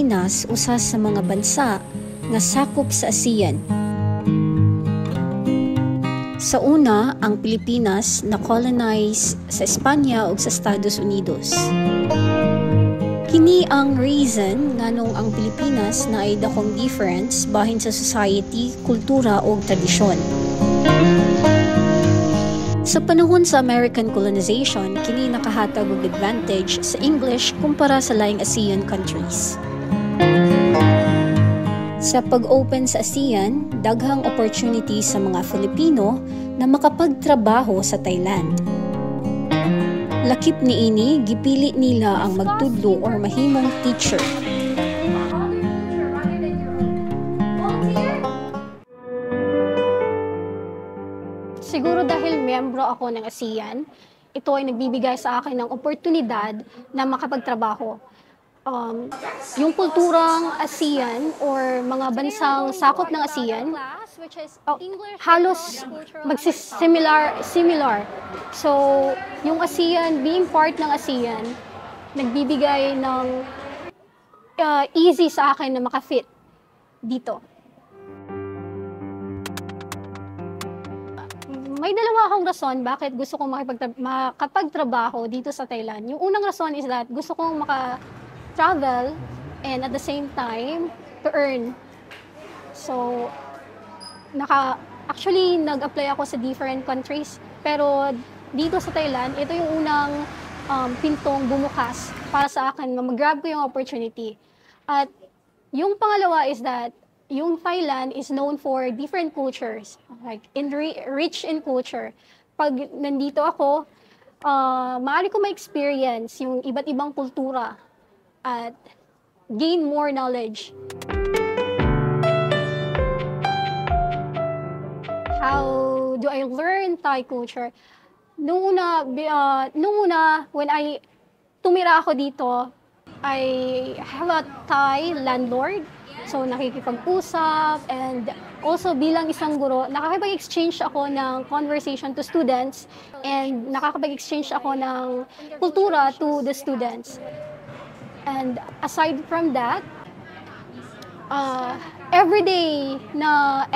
Pilipinas usa sa mga bansa nga sakop sa ASEAN. Sa una, ang Pilipinas na-colonize sa Espanya ug sa Estados Unidos. Kini ang reason nganong ang Pilipinas na ay dakong difference bahin sa society, kultura ug tradisyon. Sa panahon sa American colonization, kini nakahatag og advantage sa English kumpara sa laing ASEAN countries. Sa pag-open sa ASEAN, daghang opportunity sa mga Filipino na makapagtrabaho sa Thailand. Lakip niini, gipili nila ang magtudlo or mahimong teacher. Siguro dahil miyembro ako ng ASEAN, ito ay nagbibigay sa akin ng oportunidad na makapagtrabaho. Yung kulturang ASEAN or mga bansang sakop ng ASEAN, halos similar. So, yung ASEAN, being part ng ASEAN, nagbibigay ng easy sa akin na makafit dito. May dalawa akong rason bakit gusto kong makapagtrabaho dito sa Thailand. Yung unang rason is that gusto kong maka-travel and at the same time to earn. So, actually nag-apply ako sa different countries, pero dito sa Thailand, ito yung unang pintong bumukas para sa akin na mag-grab ko yung opportunity. At yung pangalawa is that yung Thailand is known for different cultures, like rich in culture. Pag nandito ako, maaari ko ma-experience yung iba't ibang kultura at gain more knowledge. How do I learn Thai culture? Nung una, when tumira ako dito, I have a Thai landlord. So, nakikipag-usap, and also bilang isang guro, nakakipag-exchange ako ng conversation to students and nakakapag-exchange ako ng kultura to the students. And aside from that, everyday na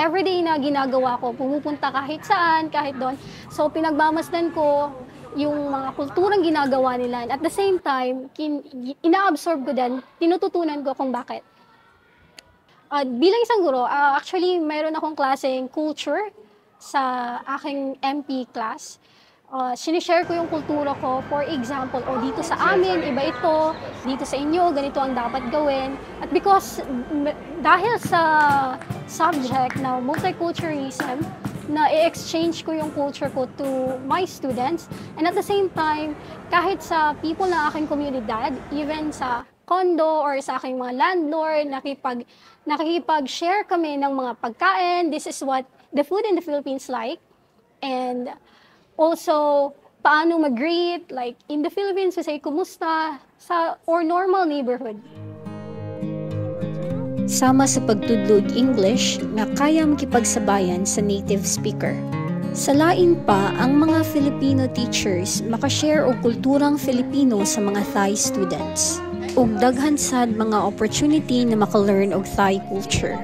ginagawa ko, pumupunta kahit saan, kahit doon. So, pinagmamasdan ko yung mga kulturang ginagawa nila. And at the same time, ina-absorb ko din, tinututunan ko kung bakit. Bilang isang guro, actually, mayroon akong klaseng culture sa aking MP class. Sinishare ko yung kultura ko. For example, dito sa amin, iba ito. Dito sa inyo, ganito ang dapat gawin. At because, dahil sa subject na multiculturalism, na i-exchange ko yung culture ko to my students. And at the same time, kahit sa people na aking komunidad, even sa condo or sa aking mga landlord, nakikipag-share kami ng mga pagkain. This is what the food in the Philippines like. And also, paano mag-greet, like in the Philippines, we say, kumusta, or normal neighborhood. Sama sa pagtudlog English na kaya makipagsabayan sa native speaker. Sa lain pa, ang mga Filipino teachers makashare og kulturang Filipino sa mga Thai students ug daghan sad mga opportunity na maka-learn og Thai culture.